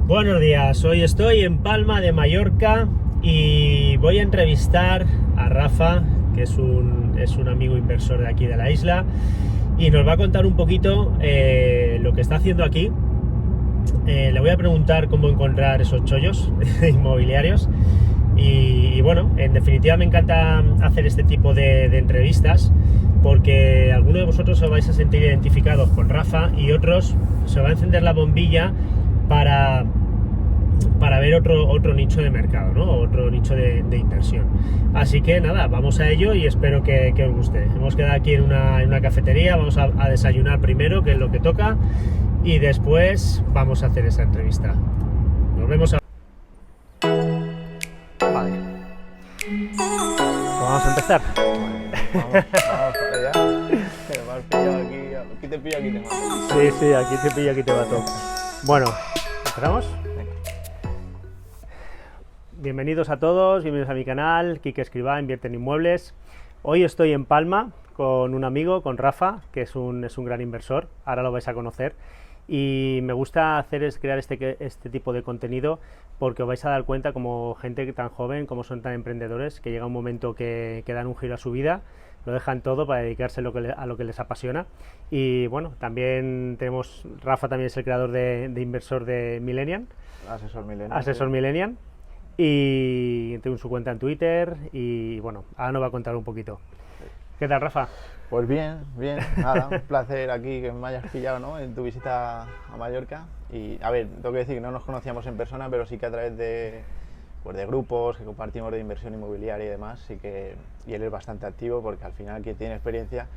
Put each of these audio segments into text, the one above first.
Buenos días, hoy estoy en Palma de Mallorca y voy a entrevistar a Rafa, que es un amigo inversor de aquí de la isla, y nos va a contar un poquito lo que está haciendo aquí. Le voy a preguntar cómo encontrar esos chollos inmobiliarios y bueno, en definitiva me encanta hacer este tipo de entrevistas porque algunos de vosotros os vais a sentir identificados con Rafa y otros se va a encender la bombilla para ver otro nicho de mercado, ¿no? Otro nicho de inversión. Así que nada, vamos a ello y espero que os guste. Hemos quedado aquí en una cafetería, vamos a desayunar primero, que es lo que toca, y después vamos a hacer esa entrevista. Nos vemos a... Vale. Pues vamos a empezar. Vamos para allá. Me has pillado aquí te pillo, aquí te mato. Sí, aquí te pillo, aquí te mato. Bueno, ¿empezamos? Bienvenidos a todos, bienvenidos a mi canal, Quique Escribá, Invierte en Inmuebles. Hoy estoy en Palma con un amigo, con Rafa, que es un gran inversor, ahora lo vais a conocer. Y me gusta crear este tipo de contenido porque os vais a dar cuenta como gente tan joven, como son tan emprendedores, que llega un momento que dan un giro a su vida, lo dejan todo para dedicarse a lo que les apasiona. Y bueno, también tenemos, Rafa también es el creador de inversor de Millennial. Asesor Millennial. Y tengo su cuenta en Twitter y bueno, ahora nos va a contar un poquito. ¿Qué tal, Rafa? Pues bien, nada, un placer aquí que me hayas pillado, ¿no? En tu visita a Mallorca. Y a ver, tengo que decir que no nos conocíamos en persona, pero sí que a través de grupos que compartimos de inversión inmobiliaria y demás, y él es bastante activo porque al final quien tiene experiencia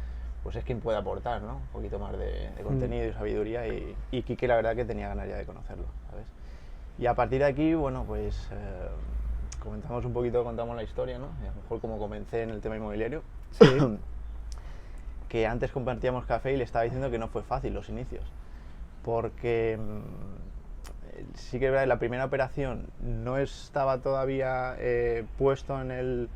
pues es quien puede aportar, ¿no? Un poquito más de contenido y sabiduría, y Quique la verdad que tenía ganas ya de conocerlo, ¿sabes? Y a partir de aquí, bueno, pues contamos la historia, ¿no? A lo mejor como comencé en el tema inmobiliario, Sí. que antes compartíamos café y le estaba diciendo que no fue fácil los inicios, porque sí que es verdad que la primera operación no estaba todavía puesto en el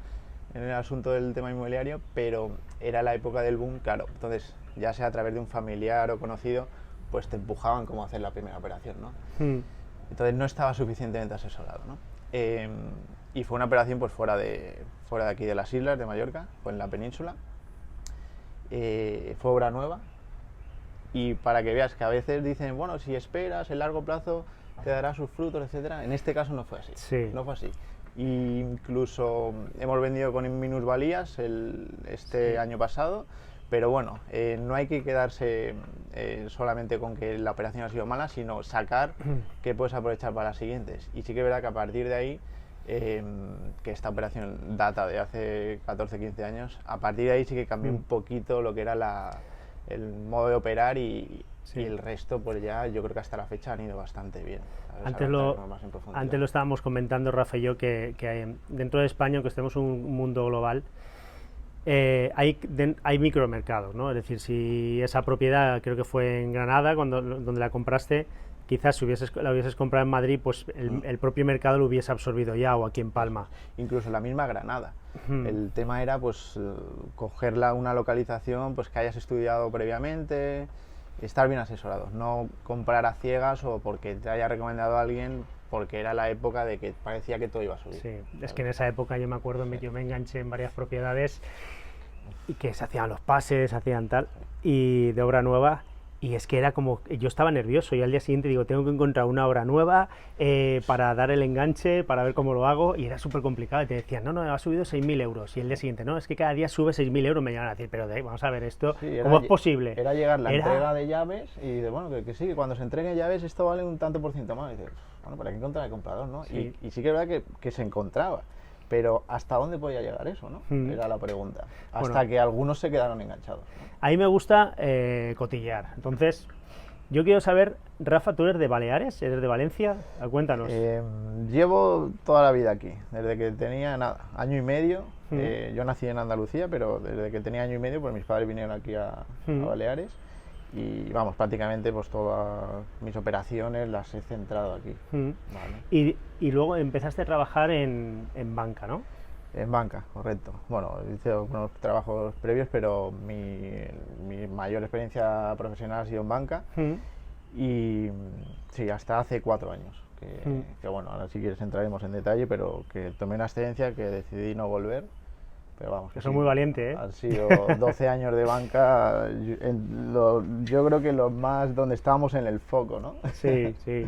asunto del tema inmobiliario, pero era la época del boom, claro, entonces ya sea a través de un familiar o conocido, pues te empujaban cómo hacer la primera operación, ¿no? Entonces no estaba suficientemente asesorado, ¿no? Y fue una operación pues fuera de aquí de las islas de Mallorca, fue en la península. Fue obra nueva, y para que veas que a veces dicen, bueno, si esperas, el largo plazo te dará sus frutos, etcétera. En este caso no fue así. Sí. No fue así. Y incluso hemos vendido con minusvalías este año pasado, pero bueno, no hay que quedarse solamente con que la operación ha sido mala, sino sacar que puedes aprovechar para las siguientes. Y sí que es verdad que a partir de ahí, que esta operación data de hace 14-15 años, a partir de ahí sí que cambió un poquito lo que era el modo de operar, y el resto pues ya yo creo que hasta la fecha han ido bastante bien. Antes lo estábamos comentando Rafa y yo, que dentro de España, aunque estemos en un mundo global, hay micromercados, ¿no? Es decir, si esa propiedad, creo que fue en Granada donde la compraste, quizás si la hubieses comprado en Madrid, pues el propio mercado lo hubiese absorbido ya, o aquí en Palma. Incluso la misma Granada. El tema era pues cogerla una localización pues que hayas estudiado previamente, estar bien asesorado, no comprar a ciegas o porque te haya recomendado a alguien, porque era la época de que parecía que todo iba a subir. Sí, es que en esa época yo me acuerdo, yo me enganché en varias propiedades y que se hacían los pases, hacían tal, y de obra nueva. Y es que era como, yo estaba nervioso y al día siguiente digo, tengo que encontrar una obra nueva para dar el enganche, para ver cómo lo hago, y era súper complicado. Y te decían, no, ha subido 6.000 euros. Y el día siguiente, no, es que cada día sube 6.000 euros. Me llegan a decir, pero vamos a ver esto, sí, ¿cómo es posible? Era llegar la entrega de llaves y de, bueno, que sí, que cuando se entreguen llaves esto vale un tanto por ciento más. Y dices, bueno, ¿para qué encontrar el comprador, no? Sí. Y sí que es verdad que se encontraba. Pero ¿hasta dónde podía llegar eso, no? Era la pregunta. Hasta que algunos se quedaron enganchados, ¿no? A mí me gusta cotillear. Entonces, yo quiero saber, Rafa, ¿tú eres de Baleares? ¿Eres de Valencia? Cuéntanos. Llevo toda la vida aquí, desde que tenía año y medio. Yo nací en Andalucía, pero desde que tenía año y medio, pues mis padres vinieron aquí a Baleares. Y vamos, prácticamente pues todas mis operaciones las he centrado aquí. Vale. Y luego empezaste a trabajar en banca, ¿no? En banca, correcto. Bueno, hice unos trabajos previos, pero mi mayor experiencia profesional ha sido en banca. Y sí, hasta hace 4 años. Que bueno, ahora si quieres entraremos en detalle, pero que tomé una excedencia que decidí no volver. Pero vamos, que Eso es sí, muy valiente, ¿eh? han sido 12 años de banca, yo creo que lo más donde estábamos en el foco, ¿no? Sí, sí.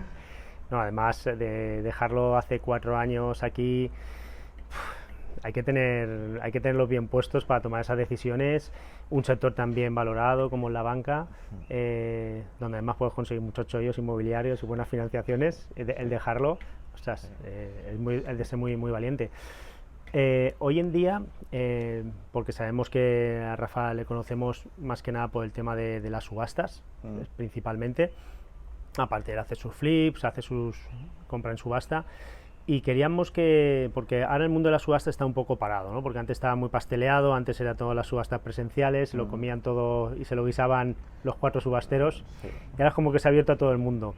No, además de dejarlo hace 4 años aquí, hay que tenerlos bien puestos para tomar esas decisiones. Un sector tan bien valorado como la banca, donde además puedes conseguir muchos chollos inmobiliarios y buenas financiaciones, el dejarlo, ostras, el de ser muy, muy valiente. Hoy en día, porque sabemos que a Rafa le conocemos más que nada por el tema de las subastas, principalmente, aparte de hacer sus flips, hace sus compra en subasta, y queríamos porque ahora el mundo de la subasta está un poco parado, ¿no? Porque antes estaba muy pasteleado, antes era todas las subastas presenciales, se lo comían todo y se lo guisaban los 4 subasteros, Sí. y ahora es como que se ha abierto a todo el mundo.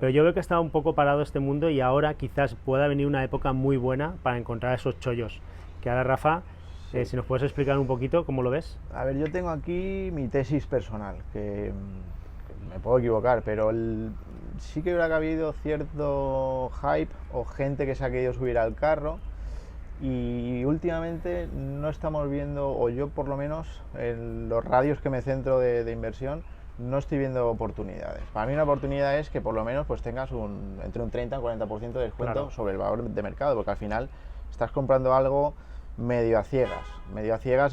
Pero yo veo que está un poco parado este mundo y ahora quizás pueda venir una época muy buena para encontrar esos chollos. Que ahora, Rafa, Sí. si nos puedes explicar un poquito cómo lo ves. A ver, yo tengo aquí mi tesis personal, que me puedo equivocar, pero sí que habrá habido cierto hype o gente que se ha querido subir al carro, y últimamente no estamos viendo, o yo por lo menos en los radios que me centro de inversión, no estoy viendo oportunidades. Para mí una oportunidad es que por lo menos pues tengas entre un 30 y un 40% de descuento, Claro, sobre el valor de mercado, porque al final estás comprando algo medio a ciegas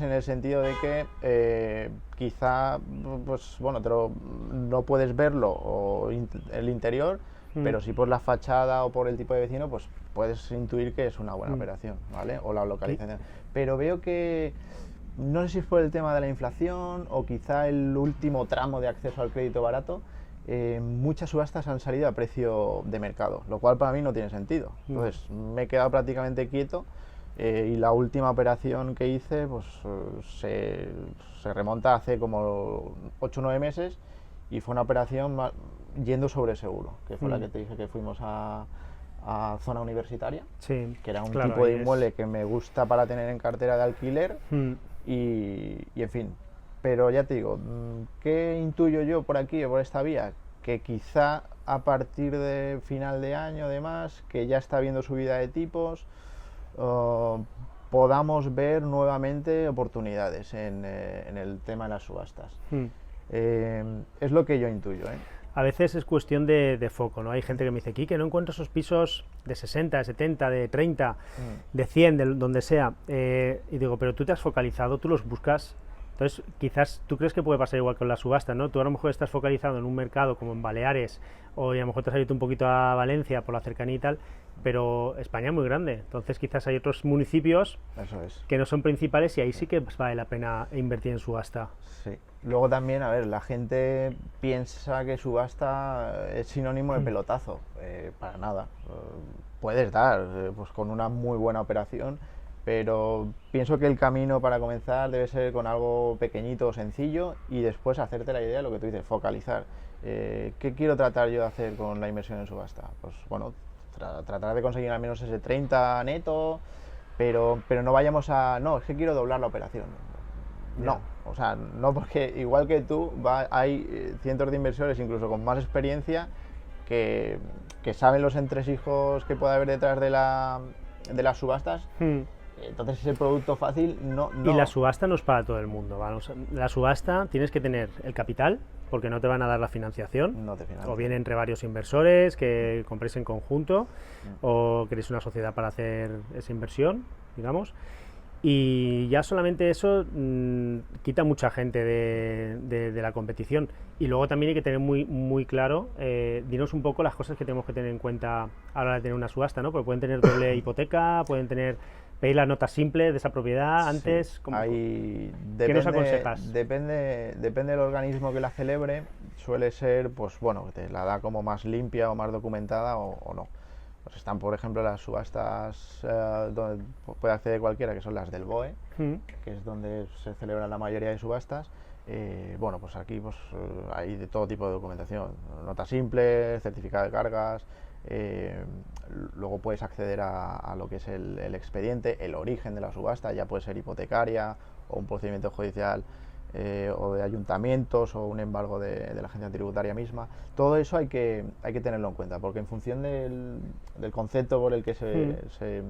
en el sentido de que quizá pues bueno, no puedes verlo o el interior, pero sí por la fachada o por el tipo de vecino pues puedes intuir que es una buena operación, ¿vale? O la localización. Pero veo que no sé si fue el tema de la inflación o quizá el último tramo de acceso al crédito barato, muchas subastas han salido a precio de mercado, lo cual para mí no tiene sentido. Entonces me he quedado prácticamente quieto, y la última operación que hice pues se remonta hace como 8 o 9 meses, y fue una operación yendo sobre seguro, que fue la que te dije que fuimos a zona universitaria, sí, que era un claro, tipo de ahí inmueble que me gusta para tener en cartera de alquiler. Y en fin, pero ya te digo, ¿qué intuyo yo por aquí o por esta vía? Que quizá a partir de final de año, además, que ya está habiendo subida de tipos, podamos ver nuevamente oportunidades en el tema de las subastas. Es lo que yo intuyo, ¿eh? A veces es cuestión de foco, ¿no? Hay gente que me dice, Quique, no encuentro esos pisos de 60, de 70, de 30, de 100, de donde sea. Y digo, pero tú te has focalizado, tú los buscas. Entonces, quizás tú crees que puede pasar igual con la subasta, ¿no? Tú a lo mejor estás focalizado en un mercado como en Baleares, o a lo mejor te has abierto un poquito a Valencia por la cercanía y tal, pero España es muy grande. Entonces, quizás hay otros municipios Eso es. que no son principales y ahí sí que vale la pena invertir en subasta. Sí. Luego también, a ver, la gente piensa que subasta es sinónimo de pelotazo. Para nada. Puedes dar pues con una muy buena operación, pero pienso que el camino para comenzar debe ser con algo pequeñito o sencillo, y después hacerte la idea de lo que tú dices, focalizar. ¿Qué quiero tratar yo de hacer con la inversión en subasta? Pues bueno, tratar de conseguir al menos ese 30 neto, pero no vayamos a... No, es que quiero doblar la operación. No, o sea, no, porque igual que tú, hay cientos de inversores, incluso con más experiencia, que saben los entresijos que puede haber detrás de las subastas. Entonces ese producto fácil no. Y la subasta no es para todo el mundo, ¿vale? O sea, la subasta tienes que tener el capital, porque no te van a dar la financiación, No te financian. o bien entre varios inversores que compréis en conjunto, o queréis una sociedad para hacer esa inversión, digamos. Y ya solamente eso quita mucha gente de la competición. Y luego también hay que tener muy, muy claro, dinos un poco las cosas que tenemos que tener en cuenta a la hora de tener una subasta, ¿no? Porque pueden tener doble hipoteca, pueden pedir la nota simple de esa propiedad antes. ¿Qué nos aconsejas? Depende del organismo que la celebre, suele ser, pues bueno, que te la da como más limpia o más documentada o no. Pues están, por ejemplo, las subastas donde puede acceder cualquiera, que son las del BOE, que es donde se celebran la mayoría de subastas. Bueno, pues aquí pues, hay de todo tipo de documentación, nota simple, certificado de cargas, luego puedes acceder a lo que es el expediente, el origen de la subasta, ya puede ser hipotecaria o un procedimiento judicial o de ayuntamientos o un embargo de la agencia tributaria misma. Todo eso hay que tenerlo en cuenta, porque en función del concepto por el que se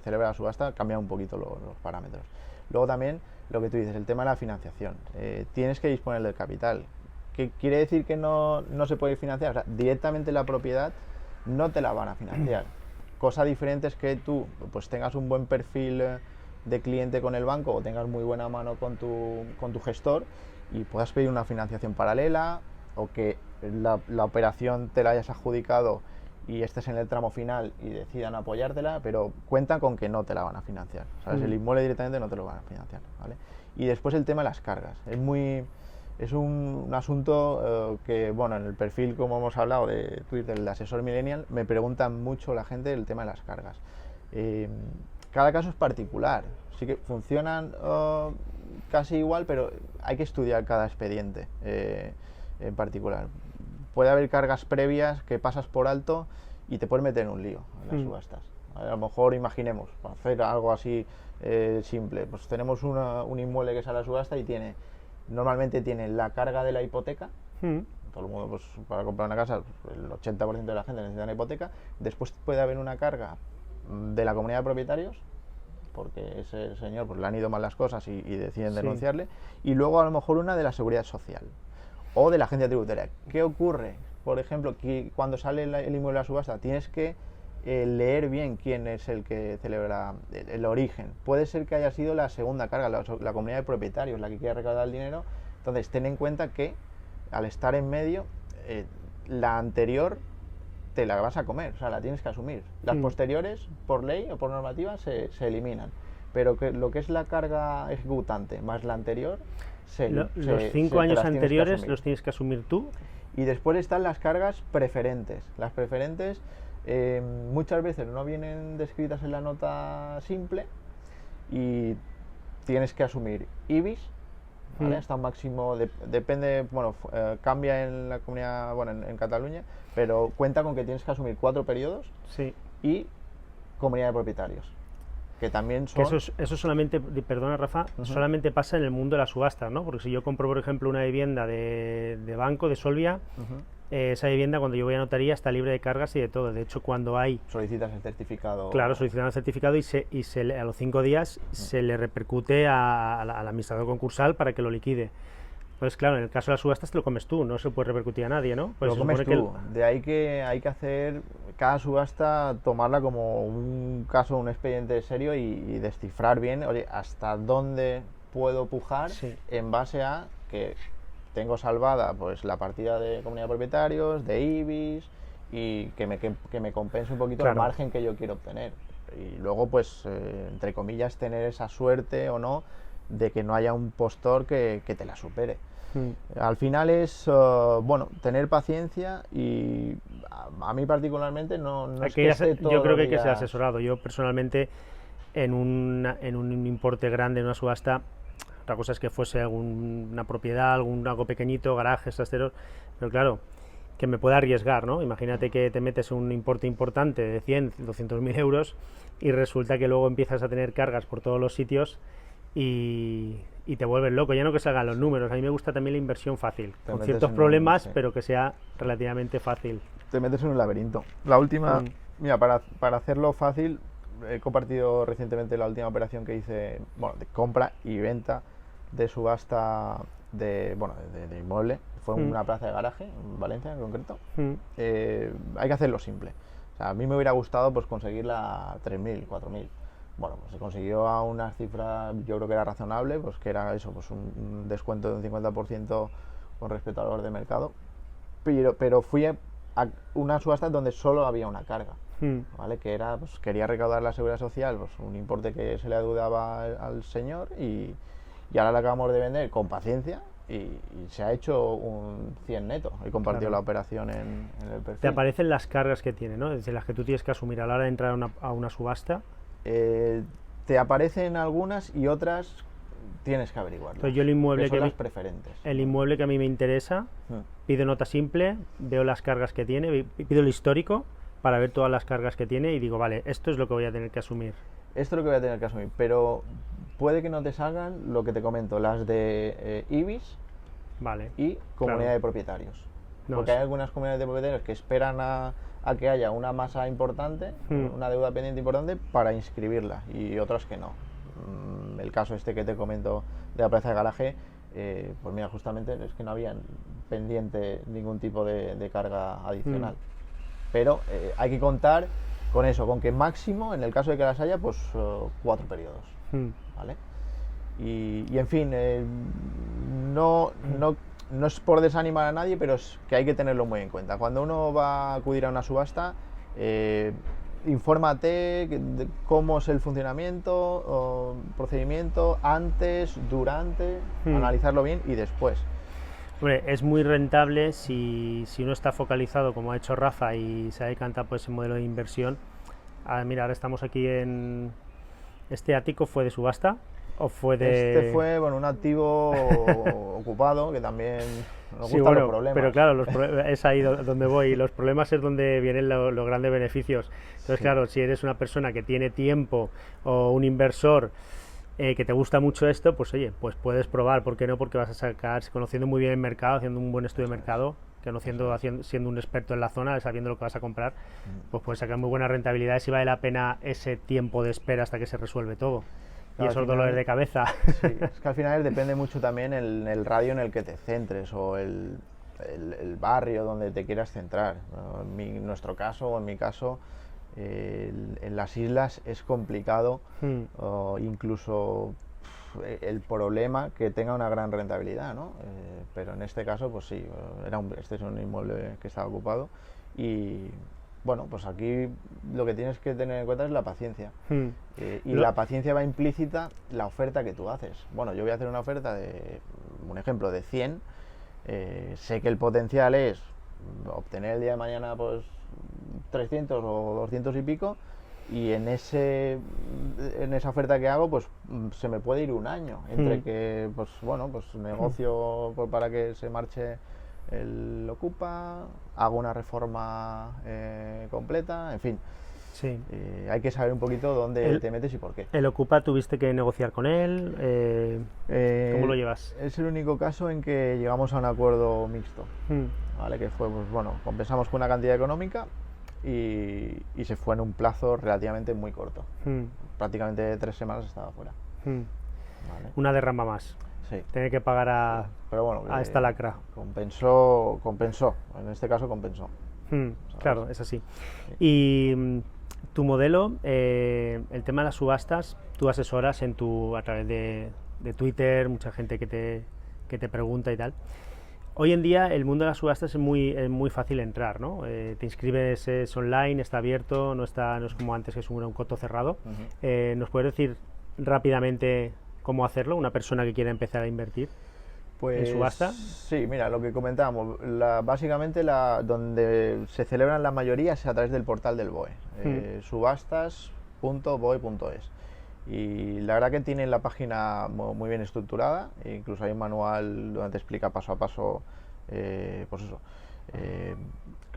celebra la subasta cambian un poquito los parámetros. Luego también lo que tú dices, el tema de la financiación. Tienes que disponer del capital. ¿Qué quiere decir que no se puede financiar? O sea, directamente la propiedad no te la van a financiar. Cosa diferente es que tú pues tengas un buen perfil de cliente con el banco o tengas muy buena mano con tu gestor y puedas pedir una financiación paralela, o que la operación te la hayas adjudicado y estés en el tramo final y decidan apoyártela, pero cuentan con que no te la van a financiar, ¿sabes? El inmueble directamente no te lo van a financiar, ¿vale? Y después el tema de las cargas. Es un asunto que, bueno, en el perfil, como hemos hablado, de Twitter, el de asesor millennial, me preguntan mucho la gente el tema de las cargas. Cada caso es particular, sí que funcionan casi igual, pero hay que estudiar cada expediente en particular. Puede haber cargas previas que pasas por alto y te puedes meter en un lío en las subastas. A lo mejor, imaginemos, para hacer algo así simple, pues tenemos un inmueble que sale a la subasta y normalmente tiene la carga de la hipoteca. Todo el mundo, pues, para comprar una casa, el 80% de la gente necesita una hipoteca. Después puede haber una carga de la comunidad de propietarios, porque ese señor pues le han ido mal las cosas y deciden denunciarle, y luego a lo mejor una de la seguridad social o de la agencia tributaria. ¿Qué ocurre? Por ejemplo, que cuando sale el inmueble a la subasta tienes que leer bien quién es el que celebra el origen. Puede ser que haya sido la segunda carga, la comunidad de propietarios, la que quiere recaudar el dinero. Entonces ten en cuenta que al estar en medio, la anterior te la vas a comer, o sea, la tienes que asumir. Las posteriores, por ley o por normativa, se eliminan, pero lo que es la carga ejecutante más la anterior, los 5 años anteriores los tienes que asumir tú. Y después están las cargas preferentes. Las preferentes muchas veces no vienen descritas en la nota simple y tienes que asumir IBIS, ¿vale? Hasta un máximo, depende, bueno, cambia en la comunidad, bueno, en Cataluña, pero cuenta con que tienes que asumir 4 periodos y comunidad de propietarios, que también son... Que eso solamente, perdona Rafa, solamente pasa en el mundo de las subastas, ¿no? Porque si yo compro, por ejemplo, una vivienda de banco, de Solvia, esa vivienda, cuando yo voy a notaría, está libre de cargas y de todo. De hecho, cuando solicitas el certificado... Claro, solicitan el certificado y a los 5 días se le repercute al administrador concursal para que lo liquide. Entonces, claro, en el caso de las subastas te lo comes tú, no se puede repercutir a nadie, ¿no? Pues lo comes tú. De ahí que hay que hacer cada subasta, tomarla como un caso, un expediente serio y descifrar bien, oye, hasta dónde puedo pujar en base a que tengo salvada pues la partida de comunidad de propietarios, de IBIS, y que me compense un poquito el margen que yo quiero obtener. Y luego, pues, entre comillas, tener esa suerte o no de que no haya un postor que te la supere. Al final es, bueno, tener paciencia, y a mí particularmente no es que esté todo yo creo que hay que ser asesorado. Yo personalmente en un importe grande, en una subasta, otra cosa es que fuese alguna propiedad, algo pequeñito, garajes, trasteros, pero claro, que me pueda arriesgar, ¿no? Imagínate que te metes un importe importante de 100, 200.000 euros y resulta que luego empiezas a tener cargas por todos los sitios y te vuelves loco, ya no que salgan los números. A mí me gusta también la inversión fácil, con ciertos problemas, pero que sea relativamente fácil. Te metes en un laberinto. La última, mira, para hacerlo fácil, he compartido recientemente la última operación que hice, bueno, de compra y venta de subasta de inmueble. Fue una plaza de garaje en Valencia en concreto. Hay que hacerlo simple. O sea, a mí me hubiera gustado pues conseguirla a 3.000, 4.000. Bueno, pues se consiguió a una cifra, yo creo que era razonable, pues que era eso, pues un descuento de un 50% con respecto al valor de mercado. Pero fui a una subasta donde solo había una carga, ¿vale? Que era, pues quería recaudar la seguridad social, pues un importe que se le adeudaba al señor, y ahora la acabamos de vender con paciencia y se ha hecho un 100 neto. He compartido la operación en el perfil. Te aparecen las cargas que tiene, ¿no? Desde las que tú tienes que asumir a la hora de entrar a una subasta. Te aparecen algunas y otras tienes que averiguarlas. Entonces yo el inmueble que son las preferentes. El inmueble que a mí me interesa, pido nota simple, veo las cargas que tiene, pido el histórico para ver todas las cargas que tiene y digo, vale, esto es lo que voy a tener que asumir. Esto es lo que voy a tener que asumir, pero puede que no te salgan lo que te comento, las de IBIS Vale. y comunidad Claro. de propietarios. No, Porque hay algunas comunidades de propietarios que esperan a que haya una masa importante, una deuda pendiente importante, para inscribirla, y otras que no. El caso este que te comento de la plaza de garaje, pues mira, justamente es que no había pendiente ningún tipo de carga adicional. Pero hay que contar con eso, con que máximo, en el caso de que las haya, pues 4 periodos. ¿Vale? Y en fin, no es por desanimar a nadie, pero es que hay que tenerlo muy en cuenta. Cuando uno va a acudir a una subasta, infórmate de cómo es el funcionamiento o procedimiento antes, durante, analizarlo bien y después. Hombre, es muy rentable si uno está focalizado, como ha hecho Rafa, y se ha decantado por ese modelo de inversión. Mira, ahora estamos aquí en... ¿Este ático fue de subasta o fue de...? Este fue, bueno, un activo ocupado, que también nos Sí, gustan bueno, los problemas. pero claro, es ahí donde voy. Los problemas es donde vienen los grandes beneficios. Entonces, Sí. claro, si eres una persona que tiene tiempo o un inversor que te gusta mucho esto, pues oye, pues puedes probar, ¿por qué no? Porque vas a sacar, conociendo muy bien el mercado, haciendo un buen estudio de mercado, siendo un experto en la zona, sabiendo lo que vas a comprar, pues puedes sacar muy buenas rentabilidades y vale la pena ese tiempo de espera hasta que se resuelve todo. Claro, Y esos al final, dolores de cabeza. Sí, es que al final depende mucho también el radio en el que te centres o el barrio donde te quieras centrar. ¿No? En nuestro caso o en mi caso, en las islas es complicado, o incluso el problema que tenga una gran rentabilidad, ¿no? Pero en este caso, pues sí, este es un inmueble que estaba ocupado y bueno, pues aquí lo que tienes que tener en cuenta es la paciencia. Y la paciencia va implícita la oferta que tú haces. Bueno, yo voy a hacer una oferta de, un ejemplo, de 100. Sé que el potencial es obtener el día de mañana pues 300 o 200 y pico, y en esa oferta que hago pues se me puede ir un año entre que pues bueno, pues negocio para que se marche el ocupa, hago una reforma completa, en fin. Sí. Hay que saber un poquito dónde te metes y por qué. ¿El Ocupa tuviste que negociar con él? ¿Cómo lo llevas? Es el único caso en que llegamos a un acuerdo mixto, ¿vale? Que fue, pues bueno, compensamos con una cantidad económica y se fue en un plazo relativamente muy corto. Prácticamente 3 semanas estaba fuera. ¿Vale? Una derrama más. Sí. Tener que pagar Pero bueno, a esta lacra. Compensó, en este caso compensó. Claro, es así. Y tu modelo, el tema de las subastas, tú asesoras a través de Twitter, mucha gente que te pregunta y tal. Hoy en día el mundo de las subastas es muy fácil entrar, ¿no? Te inscribes, es online, está abierto, no es como antes, que es un coto cerrado. ¿Nos puedes decir rápidamente cómo hacerlo, una persona que quiera empezar a invertir en subasta? Sí, mira, lo que comentábamos, básicamente donde se celebran la mayoría es a través del portal del BOE, subastas.boe.es. Y la verdad que tienen la página muy bien estructurada, e incluso hay un manual donde te explica paso a paso pues eso,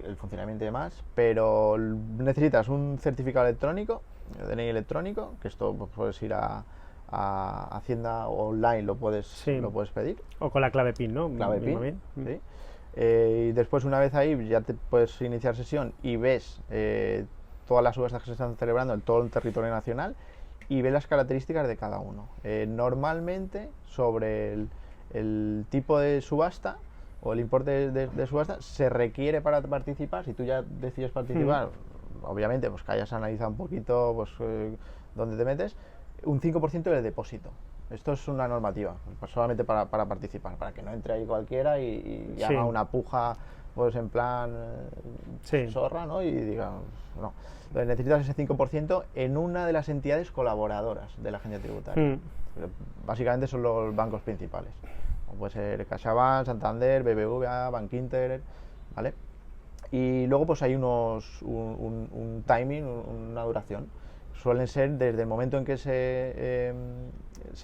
el funcionamiento y demás, pero necesitas un certificado electrónico, DNI electrónico, que esto pues, puedes ir a Hacienda online, lo puedes pedir. O con la clave PIN, ¿no? Clave PIN, sí. Y después, una vez ahí, ya te puedes iniciar sesión y ves todas las subastas que se están celebrando en todo el territorio nacional y ves las características de cada uno. Normalmente, sobre el tipo de subasta o el importe de subasta, se requiere para participar. Si tú ya decides participar, obviamente, pues que hayas analizado un poquito pues, dónde te metes, un 5% del depósito. Esto es una normativa, pues solamente para participar, para que no entre ahí cualquiera y haga una puja pues en plan zorra, ¿no? Y diga, no. Entonces necesitas ese 5% en una de las entidades colaboradoras de la agencia tributaria. Básicamente son los bancos principales. Como puede ser CaixaBank, Santander, BBVA, Bankinter, ¿vale? Y luego pues hay un timing, una duración. Suelen ser desde el momento en que se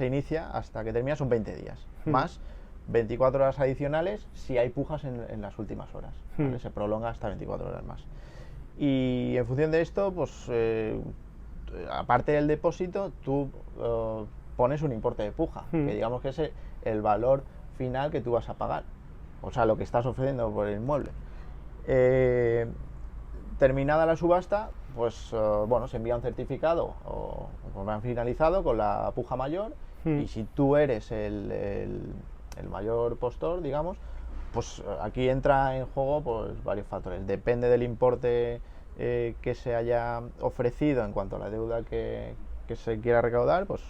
inicia hasta que termina, son 20 días, más 24 horas adicionales si hay pujas en las últimas horas, ¿vale? Se prolonga hasta 24 horas más. Y en función de esto, pues aparte del depósito, tú pones un importe de puja, que digamos que es el valor final que tú vas a pagar, o sea, lo que estás ofreciendo por el inmueble. Terminada la subasta, pues bueno, se envía un certificado o han finalizado con la puja mayor, y si tú eres el mayor postor, digamos, pues aquí entra en juego pues varios factores. Depende del importe que se haya ofrecido en cuanto a la deuda que se quiera recaudar, pues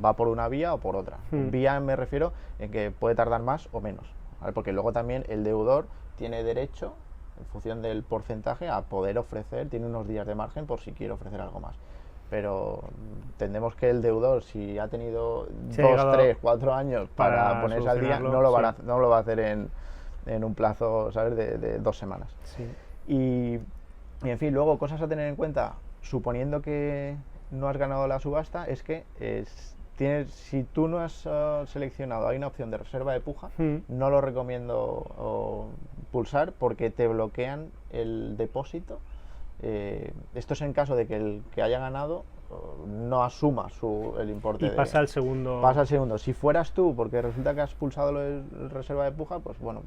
va por una vía o por otra. Vía me refiero en que puede tardar más o menos, ¿vale? Porque luego también el deudor tiene derecho, en función del porcentaje, a poder ofrecer, tiene unos días de margen por si quiere ofrecer algo más. Pero entendemos que el deudor, si ha tenido 2, 3, 4 años para ponerse al día, no lo va a hacer en un plazo, ¿sabes?, de 2 semanas. Sí. Y en fin, luego cosas a tener en cuenta, suponiendo que no has ganado la subasta, es que si tú no has seleccionado, hay una opción de reserva de puja, no lo recomiendo pulsar, porque te bloquean el depósito. Esto es en caso de que el que haya ganado no asuma el importe. Y pasa al segundo. Pasa al segundo. Si fueras tú, porque resulta que has pulsado reserva de puja, pues bueno,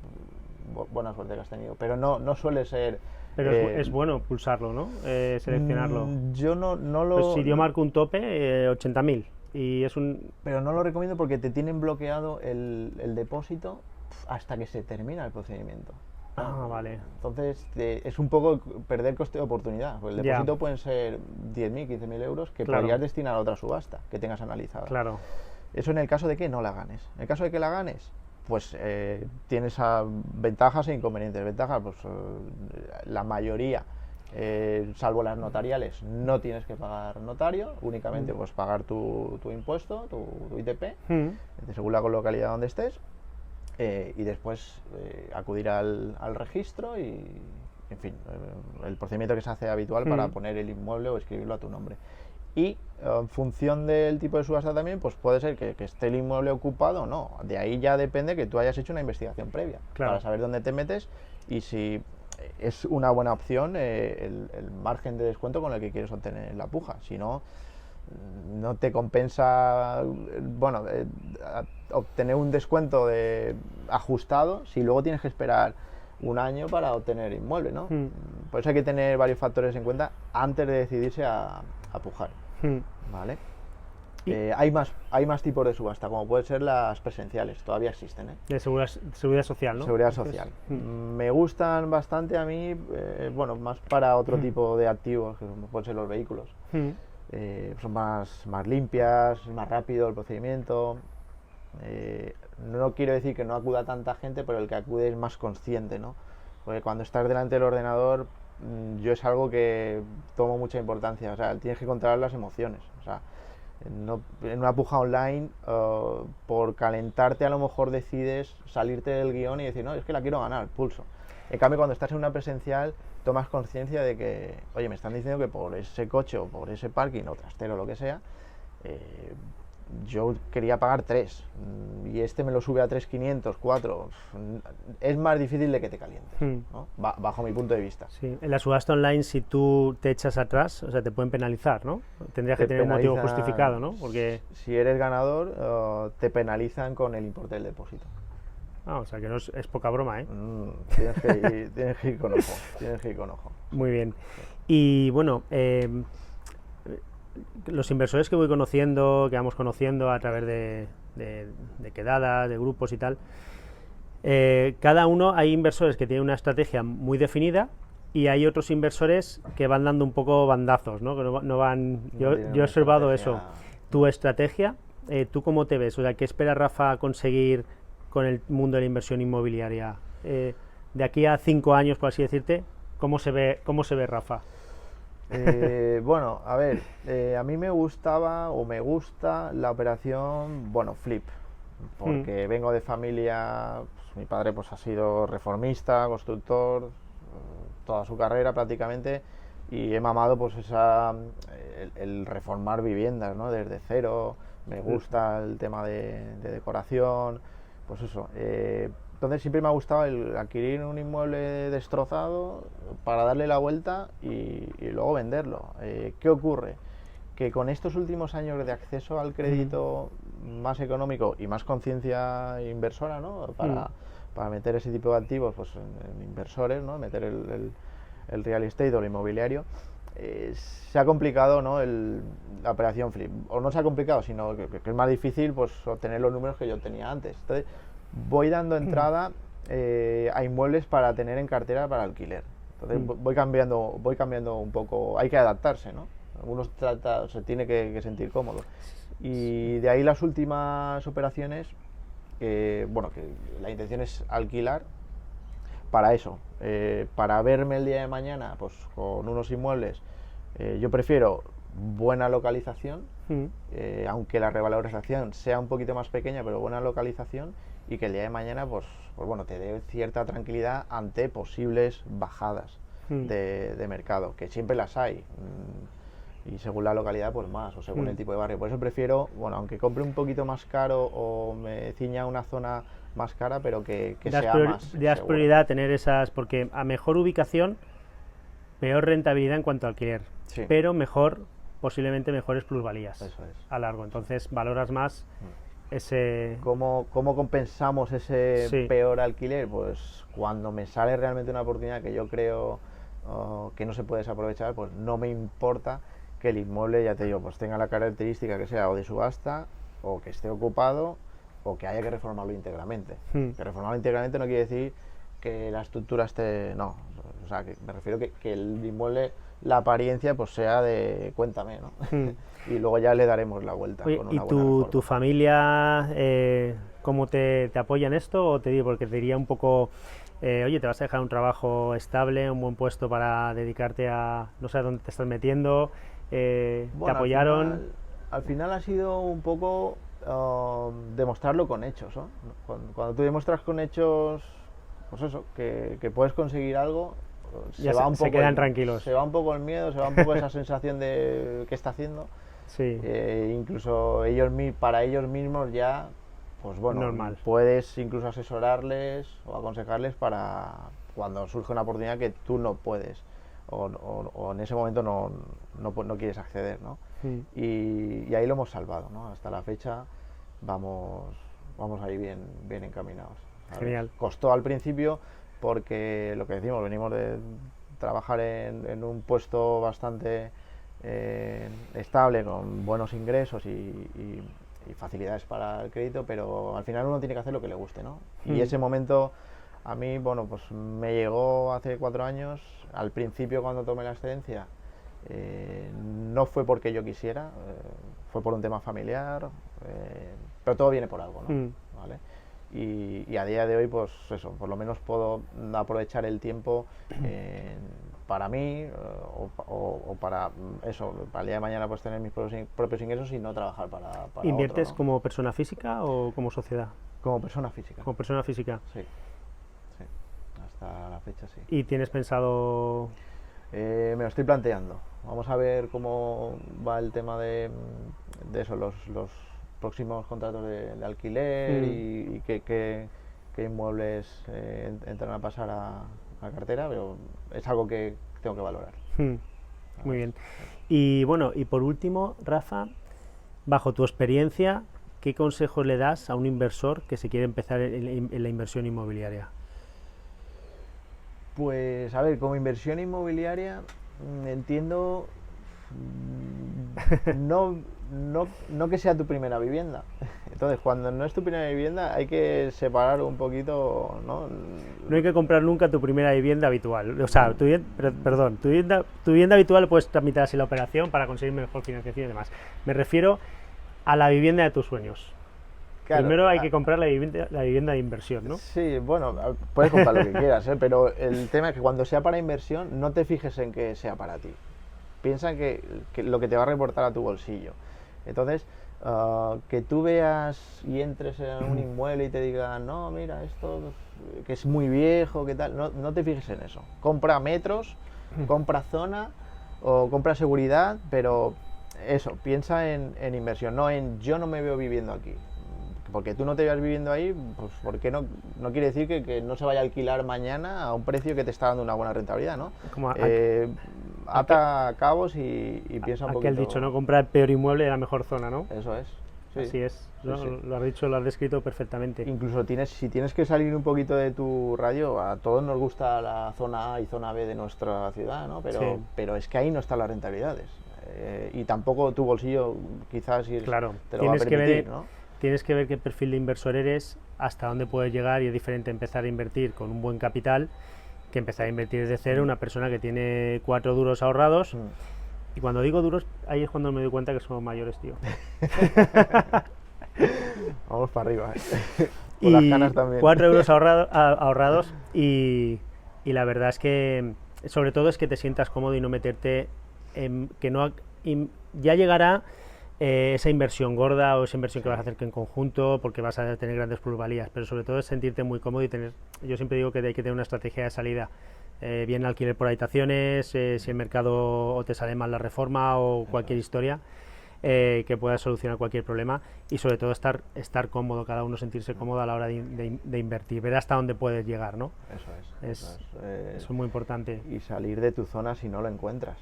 buena suerte que has tenido. Pero no suele ser. Pero es bueno pulsarlo, ¿no? Seleccionarlo. Yo no lo. Pues si yo marco un tope, 80.000. Y es un. Pero no lo recomiendo porque te tienen bloqueado el depósito hasta que se termina el procedimiento. Ah, vale. Entonces es un poco perder coste de oportunidad. Pues el depósito pueden ser 10.000, 15.000 euros que podrías destinar a otra subasta que tengas analizada. Claro. Eso en el caso de que no la ganes. En el caso de que la ganes, pues tienes ventajas e inconvenientes. Ventajas, pues la mayoría, salvo las notariales, no tienes que pagar notario, únicamente pues pagar tu impuesto, tu ITP, según la localidad donde estés. Y después acudir al registro y, en fin, el procedimiento que se hace habitual para poner el inmueble o escribirlo a tu nombre. Y en función del tipo de subasta también, pues puede ser que esté el inmueble ocupado o no. De ahí ya depende que tú hayas hecho una investigación previa para saber dónde te metes y si es una buena opción el margen de descuento con el que quieres obtener la puja. Si no, no te compensa, bueno, obtener un descuento ajustado si luego tienes que esperar un año para obtener inmueble, ¿no? Por eso hay que tener varios factores en cuenta antes de decidirse a pujar, ¿vale? Hay más tipos de subasta, como pueden ser las presenciales, todavía existen, ¿eh? De seguridad social, ¿no? Seguridad social. Me gustan bastante a mí, bueno, más para otro tipo de activos, que pueden ser los vehículos. Son más limpias, más rápido el procedimiento. No quiero decir que no acuda tanta gente, pero el que acude es más consciente, ¿no? Porque cuando estás delante del ordenador, yo es algo que tomo mucha importancia. O sea, tienes que controlar las emociones. O sea, en una puja online, por calentarte a lo mejor decides salirte del guión y decir, no, es que la quiero ganar, pulso. En cambio, cuando estás en una presencial, tomas conciencia de que, oye, me están diciendo que por ese coche o por ese parking o trastero o lo que sea, yo quería pagar 3 y este me lo sube a 3.500, 4. Es más difícil de que te calientes, ¿no? Bajo mi punto de vista. Sí, en la subasta online, si tú te echas atrás, o sea, te pueden penalizar, ¿no? Tendrías que tener un motivo justificado, ¿no? Porque si eres ganador, te penalizan con el importe del depósito. Ah, o sea, que no es poca broma, ¿eh? Tienes que ir con ojo, tienes que ir con ojo. Muy bien. Y bueno, los inversores que voy conociendo, que vamos conociendo a través de quedadas, de grupos y tal, cada uno, hay inversores que tienen una estrategia muy definida y hay otros inversores que van dando un poco bandazos, ¿no? Que no van. Yo he observado eso. Tu estrategia, ¿tú cómo te ves? O sea, ¿qué espera Rafa conseguir con el mundo de la inversión inmobiliaria? De aquí a 5 años, por así decirte, ¿cómo se ve Rafa? Bueno, a ver, a mí me gusta la operación, bueno, flip, porque vengo de familia, pues, mi padre pues ha sido reformista, constructor, toda su carrera prácticamente, y he mamado pues el reformar viviendas, ¿no? Desde cero. Me gusta el tema de decoración, pues eso. Entonces siempre me ha gustado el adquirir un inmueble destrozado para darle la vuelta y luego venderlo. ¿Qué ocurre? Que con estos últimos años de acceso al crédito más económico y más conciencia inversora, ¿no? Para meter ese tipo de activos pues, en inversores, ¿no? Meter el real estate o el inmobiliario. Se ha complicado, ¿no? La operación flip, o no se ha complicado, sino que es más difícil pues obtener los números que yo tenía antes. Entonces voy dando entrada a inmuebles para tener en cartera para alquiler. Entonces voy cambiando un poco, hay que adaptarse, ¿no? Algunos se tiene que sentir cómodo. Y de ahí las últimas operaciones, bueno, que la intención es alquilar para eso, para verme el día de mañana pues con unos inmuebles. Yo prefiero buena localización, aunque la revalorización sea un poquito más pequeña, pero buena localización, y que el día de mañana pues bueno, te dé cierta tranquilidad ante posibles bajadas de mercado, que siempre las hay, y según la localidad pues más, o según el tipo de barrio. Por eso prefiero, bueno, aunque compre un poquito más caro o me ciña a una zona más cara, pero que sea más das prioridad a tener esas, porque a mejor ubicación, peor rentabilidad en cuanto a alquiler, pero posiblemente mejores plusvalías a largo. Entonces valoras más ese... ¿Cómo compensamos ese peor alquiler? Pues cuando me sale realmente una oportunidad que yo creo que no se puede desaprovechar, pues no me importa que el inmueble, ya te digo, pues tenga la característica que sea o de subasta, o que esté ocupado, o que haya que reformarlo íntegramente. Que reformarlo íntegramente no quiere decir que la estructura esté... No, o sea, que me refiero que el inmueble, la apariencia, pues sea de cuéntame, ¿no? Y luego ya le daremos la vuelta. Oye, con una ¿y buena reforma. tu familia cómo te apoya en esto? O te digo, porque te diría un poco, oye, te vas a dejar un trabajo estable, un buen puesto para dedicarte a, no sé a dónde te estás metiendo, ¿te apoyaron? Al final ha sido un poco demostrarlo con hechos, ¿no? Cuando tú demuestras con hechos, pues eso, que puedes conseguir algo, se quedan tranquilos. Se va un poco el miedo, se va un poco esa sensación de qué está haciendo. Sí. Incluso para ellos mismos ya, pues bueno, normal. Puedes incluso asesorarles o aconsejarles para cuando surge una oportunidad que tú no puedes o en ese momento no quieres acceder, ¿no? Y ahí lo hemos salvado, ¿no? Hasta la fecha vamos ahí bien encaminados. Genial. Costó al principio porque lo que decimos, venimos de trabajar en un puesto bastante estable, con buenos ingresos y facilidades para el crédito, pero al final uno tiene que hacer lo que le guste, ¿no? Y ese momento a mí, bueno, pues me llegó hace 4 años. Al principio, cuando tomé la excedencia, no fue porque yo quisiera, fue por un tema familiar, pero todo viene por algo, ¿no? ¿Vale? Y a día de hoy, pues eso, por lo menos puedo aprovechar el tiempo para mí o para eso, para el día de mañana pues tener mis propios ingresos y no trabajar para ¿Inviertes otro, ¿no? como persona física o como sociedad? Como persona física. Como persona física. Sí, hasta la fecha sí. ¿Y tienes pensado...? Me lo estoy planteando. Vamos a ver cómo va el tema de eso, los próximos contratos de alquiler y qué inmuebles entran a pasar a cartera, pero es algo que tengo que valorar. Muy bien. Y bueno, y por último, Rafa, bajo tu experiencia, ¿qué consejos le das a un inversor que se quiere empezar en la inversión inmobiliaria? Pues a ver, como inversión inmobiliaria entiendo no que sea tu primera vivienda. Entonces, cuando no es tu primera vivienda hay que separar un poquito, ¿no? No hay que comprar nunca tu primera vivienda habitual. O sea, tu vivienda habitual puedes tramitar así la operación para conseguir mejor financiación y demás. Me refiero a la vivienda de tus sueños. Claro, primero hay que comprar la vivienda de inversión, ¿no? Sí, bueno, puedes comprar lo que quieras, pero el tema es que cuando sea para inversión no te fijes en que sea para ti. Piensa que lo que te va a reportar a tu bolsillo. Entonces, que tú veas y entres en un inmueble y te digan, no, mira, esto que es muy viejo, ¿qué tal? No te fijes en eso. Compra metros, compra zona o compra seguridad, pero eso, piensa en inversión, no en yo no me veo viviendo aquí. Porque tú no te veas viviendo ahí, pues porque no quiere decir que no se vaya a alquilar mañana a un precio que te está dando una buena rentabilidad, ¿no? Ata cabos y piensa un poquito. Aquel dicho, ¿no? Comprar el peor inmueble de la mejor zona, ¿no? Eso es. Sí, así es. sí, ¿No? sí. Lo has dicho, lo has descrito perfectamente. Incluso si tienes que salir un poquito de tu radio, a todos nos gusta la zona A y zona B de nuestra ciudad, ¿no? Sí. Pero es que ahí no están las rentabilidades. Y tampoco tu bolsillo quizás Claro, te lo va a permitir, ¿no? tienes que ver qué perfil de inversor eres, hasta dónde puedes llegar, y es diferente empezar a invertir con un buen capital que empezar a invertir desde cero una persona que tiene 4 duros ahorrados. Y cuando digo duros, ahí es cuando me doy cuenta que somos mayores, tío. Vamos para arriba. Con las canas también. 4 euros ahorrados y la verdad es que sobre todo es que te sientas cómodo y no meterte en que no ya llegará esa inversión gorda o esa inversión que vas a hacer en conjunto, porque vas a tener grandes plusvalías, pero sobre todo es sentirte muy cómodo y yo siempre digo que hay que tener una estrategia de salida, bien alquiler por habitaciones, si el mercado o te sale mal la reforma o cualquier historia, que pueda solucionar cualquier problema, y sobre todo estar cómodo, cada uno sentirse cómodo a la hora de invertir, ver hasta dónde puedes llegar, ¿no? Eso es muy importante. Y salir de tu zona si no lo encuentras.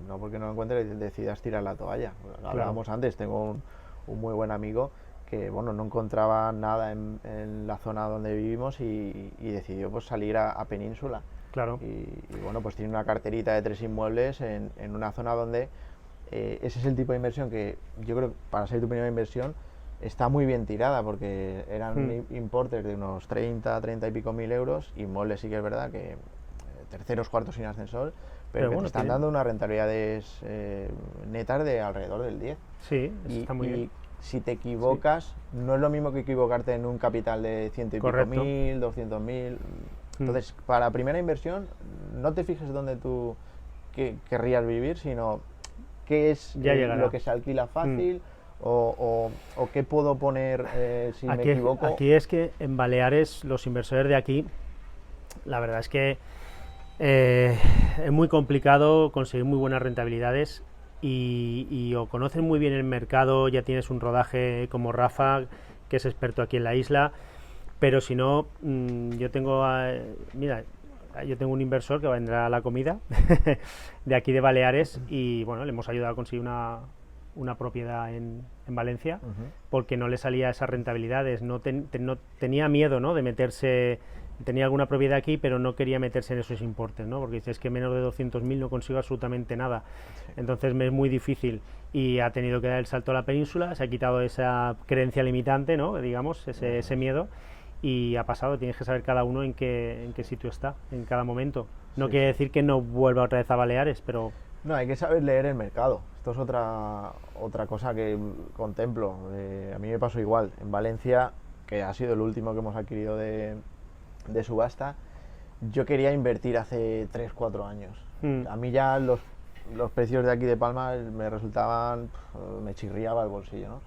No porque no lo encuentres decidas tirar la toalla. Hablábamos antes, tengo un muy buen amigo que bueno, no encontraba nada en la zona donde vivimos y decidió pues salir a Península. Claro. Y bueno, pues tiene una carterita de 3 inmuebles en una zona donde ese es el tipo de inversión que yo creo que para ser tu primera inversión está muy bien tirada, porque eran importes de unos 30 y pico mil euros, inmuebles sí que es verdad que terceros, cuartos sin ascensor, pero que bueno, te están dando unas rentabilidades netas de alrededor del 10. Sí, eso está muy bien. Si te equivocas, no es lo mismo que equivocarte en un capital de 100 y pico mil, 200.000. Entonces, para primera inversión, no te fijes dónde tú querrías vivir, sino qué es lo que se alquila fácil o qué puedo poner si me equivoco. Aquí es que en Baleares los inversores de aquí, la verdad es que es muy complicado conseguir muy buenas rentabilidades y o conocen muy bien el mercado, ya tienes un rodaje como Rafa, que es experto aquí en la isla, pero si no, yo tengo un inversor que vendrá a la comida de aquí de Baleares y bueno, le hemos ayudado a conseguir una propiedad en Valencia porque no le salía esas rentabilidades, no tenía miedo, ¿no?, de meterse. Tenía alguna propiedad aquí, pero no quería meterse en esos importes, ¿no? Porque dices que menos de 200.000 no consigo absolutamente nada. Entonces me es muy difícil y ha tenido que dar el salto a la península, se ha quitado esa creencia limitante, ¿no?, digamos, ese miedo, y ha pasado. Tienes que saber cada uno en qué sitio está, en cada momento. No quiere decir que no vuelva otra vez a Baleares, pero... No, hay que saber leer el mercado. Esto es otra cosa que contemplo. A mí me pasó igual. En Valencia, que ha sido el último que hemos adquirido de subasta, yo quería invertir hace 3-4 años. A mí ya los precios de aquí de Palma me resultaban, me chirriaba el bolsillo, ¿no?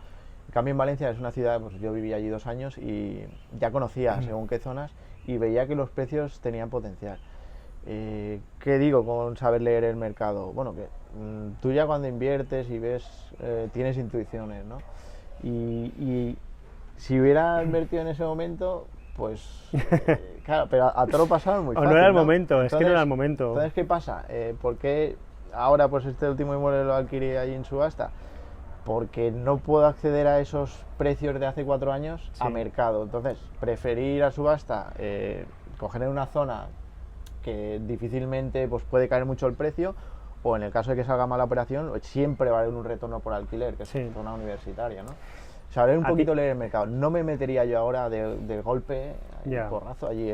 En cambio en Valencia es una ciudad, pues yo viví allí 2 años y ya conocía según qué zonas y veía que los precios tenían potencial. ¿Qué digo con saber leer el mercado? Bueno, que tú ya cuando inviertes y ves, tienes intuiciones, ¿no? Y si hubiera invertido en ese momento, pues claro, pero a todo pasado es muy fácil. O no era el momento, entonces, es que no era el momento. Entonces, ¿qué pasa? ¿Por qué ahora pues este último inmueble lo adquirí allí en subasta? Porque no puedo acceder a esos precios de hace 4 años a mercado. Entonces, preferí ir a subasta, coger en una zona que difícilmente pues puede caer mucho el precio, o en el caso de que salga mala operación, siempre va a haber un retorno por alquiler, que es zona universitaria, ¿no? Saber un poquito leer el mercado. No me metería yo ahora de golpe, porrazo allí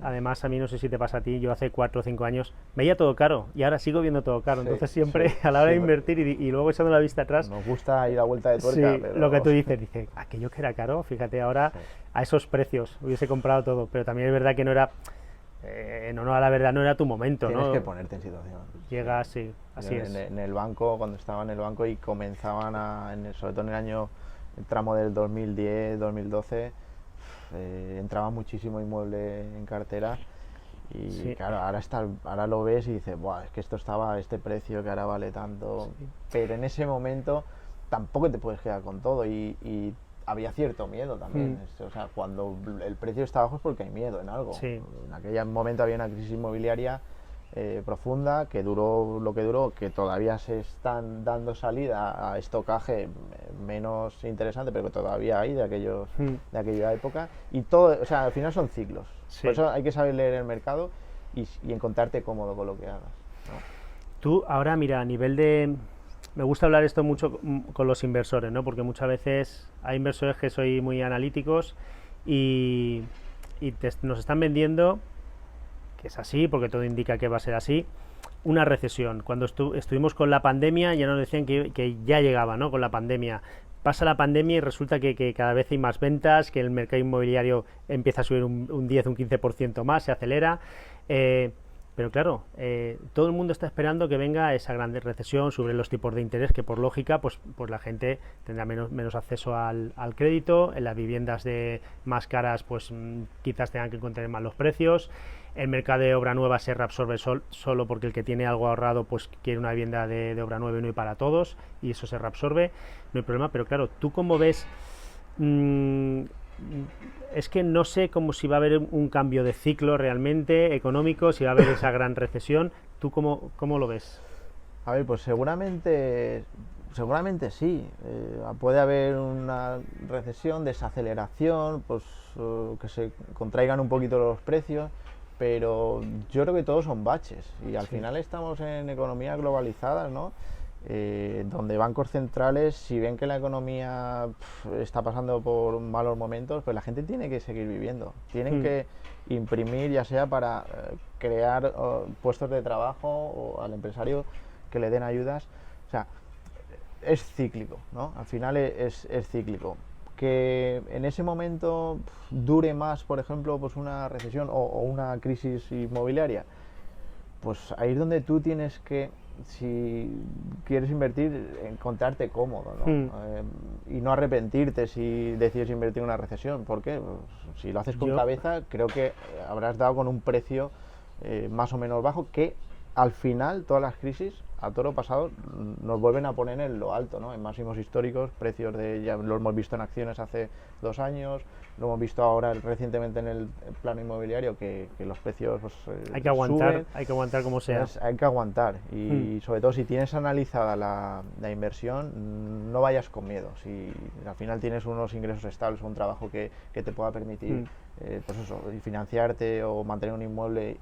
además, a mí no sé si te pasa a ti, yo hace 4 o 5 años veía todo caro y ahora sigo viendo todo caro. Entonces siempre a la hora de invertir y luego echando la vista atrás... Nos gusta ir a vuelta de tuerca, pero... lo que tú dices, aquello que era caro, fíjate, ahora a esos precios hubiese comprado todo, pero también es verdad que no era... a la verdad no era tu momento. Tienes que ponerte en situación. Llegas, sí, así es. En el banco, cuando estaba en el banco y comenzaban sobre todo en el tramo del 2010, 2012, entraba muchísimo inmueble en cartera y claro, ahora lo ves y dices, buah, es que esto estaba a este precio que ahora vale tanto, pero en ese momento tampoco te puedes quedar con todo y había cierto miedo también. O sea, cuando el precio está bajo es porque hay miedo en algo. En aquel momento había una crisis inmobiliaria profunda, que duró lo que duró, que todavía se están dando salida a estocaje menos interesante, pero que todavía hay de aquella época, y todo, o sea, al final son ciclos. Sí. Por eso hay que saber leer el mercado y encontrarte cómodo con lo que hagas, ¿no? Tú ahora, mira, a nivel de... Me gusta hablar esto mucho con los inversores, ¿no? Porque muchas veces hay inversores que soy muy analíticos y nos están vendiendo, que es así, porque todo indica que va a ser así, una recesión. Cuando estuvimos con la pandemia ya nos decían que ya llegaba, ¿no? Con la pandemia. Pasa la pandemia y resulta que cada vez hay más ventas, que el mercado inmobiliario empieza a subir un 10, un 15% más, se acelera. Pero claro, todo el mundo está esperando que venga esa gran recesión, suben los tipos de interés, que por lógica pues la gente tendrá menos acceso al crédito, en las viviendas más caras pues quizás tengan que contener más los precios, el mercado de obra nueva se reabsorbe solo porque el que tiene algo ahorrado pues quiere una vivienda de obra nueva y no hay para todos, y eso se reabsorbe, no hay problema, pero claro, ¿tú cómo ves? Es que no sé si va a haber un cambio de ciclo realmente económico, si va a haber esa gran recesión. ¿Tú cómo lo ves? A ver, pues seguramente sí. Puede haber una recesión, desaceleración, pues que se contraigan un poquito los precios, pero yo creo que todos son baches y al final estamos en economías globalizadas, ¿no? Donde bancos centrales, si ven que la economía está pasando por malos momentos, pues la gente tiene que seguir viviendo, tienen que imprimir, ya sea para crear puestos de trabajo o al empresario que le den ayudas. O sea, es cíclico, ¿no? Al final es cíclico. Que en ese momento dure más, por ejemplo, pues una recesión o una crisis inmobiliaria, pues ahí es donde tú tienes que, si quieres invertir, encontrarte cómodo, ¿no? Y no arrepentirte si decides invertir en una recesión. ¿Por qué? Pues, si lo haces con cabeza, creo que habrás dado con un precio más o menos bajo, que al final todas las crisis a toro pasado nos vuelven a poner en lo alto, ¿no? En máximos históricos, precios ya lo hemos visto en acciones hace 2 años, lo hemos visto ahora recientemente en el plano inmobiliario, que los precios pues, hay que aguantar, suben. hay que aguantar como sea. Pues hay que aguantar y sobre todo si tienes analizada la inversión, no vayas con miedo. Si al final tienes unos ingresos estables, un trabajo que te pueda permitir pues eso, financiarte o mantener un inmueble,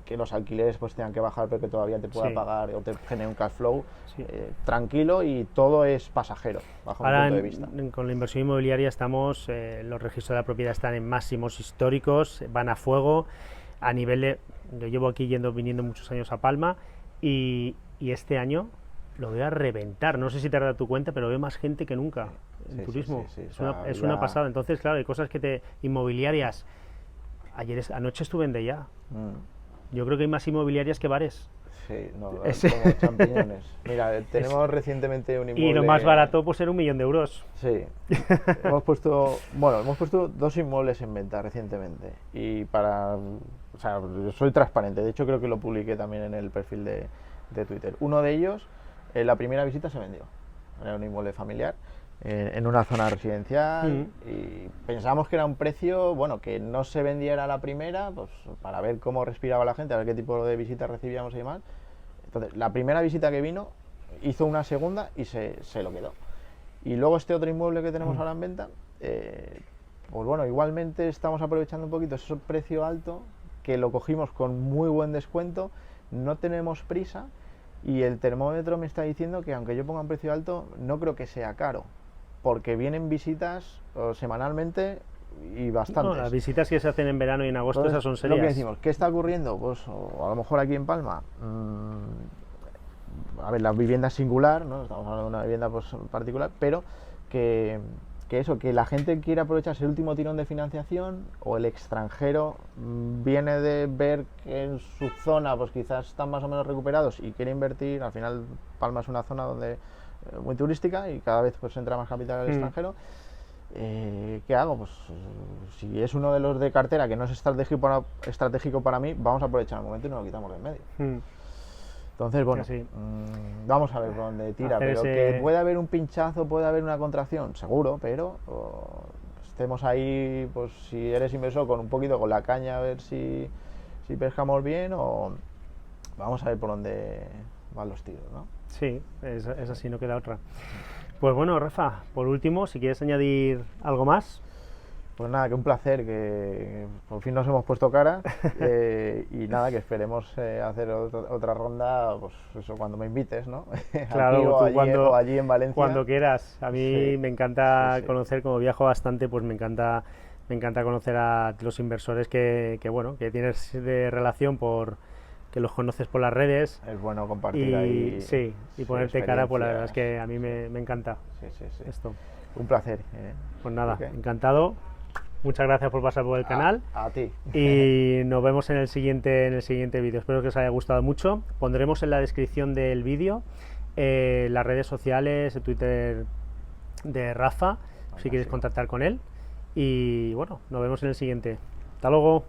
que los alquileres pues tengan que bajar pero que todavía te pueda pagar o te genere un cash flow, tranquilo, y todo es pasajero bajo mi punto de vista. Con la inversión inmobiliaria estamos, los registros de la propiedad están en máximos históricos, van a fuego a nivel de... Yo llevo aquí viniendo muchos años a Palma y este año lo voy a reventar. No sé si te has dado tu cuenta, pero veo más gente que nunca en turismo. Es una pasada. Entonces, claro, hay cosas inmobiliarias. Anoche estuve en Deià. Yo creo que hay más inmobiliarias que bares. Sí, como champiñones. Mira, tenemos recientemente un inmueble... Y lo más barato pues era 1 millón de euros. Sí. hemos puesto 2 inmuebles en venta recientemente. Y o sea, yo soy transparente. De hecho, creo que lo publiqué también en el perfil de Twitter. Uno de ellos, en la primera visita se vendió. Era un inmueble familiar en una zona residencial, y pensábamos que era un precio, bueno, que no se vendiera a la primera, pues para ver cómo respiraba la gente, a ver qué tipo de visitas recibíamos y demás. Entonces, la primera visita que vino, hizo una segunda y se lo quedó. Y luego este otro inmueble que tenemos ahora en venta, pues bueno, igualmente estamos aprovechando un poquito ese precio alto, que lo cogimos con muy buen descuento, no tenemos prisa, y el termómetro me está diciendo que aunque yo ponga un precio alto, no creo que sea caro, porque vienen visitas semanalmente y bastantes. No, las visitas que se hacen en verano y en agosto, esas son serias. Lo que decimos, ¿qué está ocurriendo? Pues a lo mejor aquí en Palma, a ver, la vivienda es singular, ¿no? Estamos hablando de una vivienda pues, particular, pero que la gente quiere aprovecharse el último tirón de financiación, o el extranjero viene de ver que en su zona pues quizás están más o menos recuperados y quiere invertir. Al final Palma es una zona donde muy turística y cada vez pues entra más capital al extranjero. ¿Qué hago? Pues si es uno de los de cartera que no es estratégico para mí, vamos a aprovechar el momento y nos lo quitamos de en medio. Entonces, bueno, vamos a ver por dónde tira, pero que puede haber un pinchazo, puede haber una contracción, seguro, pero estemos ahí, pues si eres inversor, con un poquito con la caña, a ver si pescamos bien, o Vamos a ver por dónde van los tiros, ¿no? Sí, es así, no queda otra. Pues bueno, Rafa, por último, si quieres añadir algo más. Pues nada, que un placer, que por fin nos hemos puesto cara y nada, que esperemos hacer otra ronda, pues eso, cuando me invites, ¿no? Claro, aquí tú o allí en Valencia. Cuando quieras. A mí Sí, me encanta sí. conocer, como viajo bastante, pues me encanta conocer a los inversores que bueno, que tienes de relación que los conoces por las redes. Es bueno compartir Y ahí. sí, y ponerte cara, pues la verdad es que a mí me encanta Sí. esto. Un placer. Pues nada, Ok. encantado. Muchas gracias por pasar por el canal. A ti. Y nos vemos en el siguiente vídeo. Espero que os haya gustado mucho. Pondremos en la descripción del vídeo las redes sociales, el Twitter de Rafa, si quieres contactar con él. Y bueno, nos vemos en el siguiente. Hasta luego.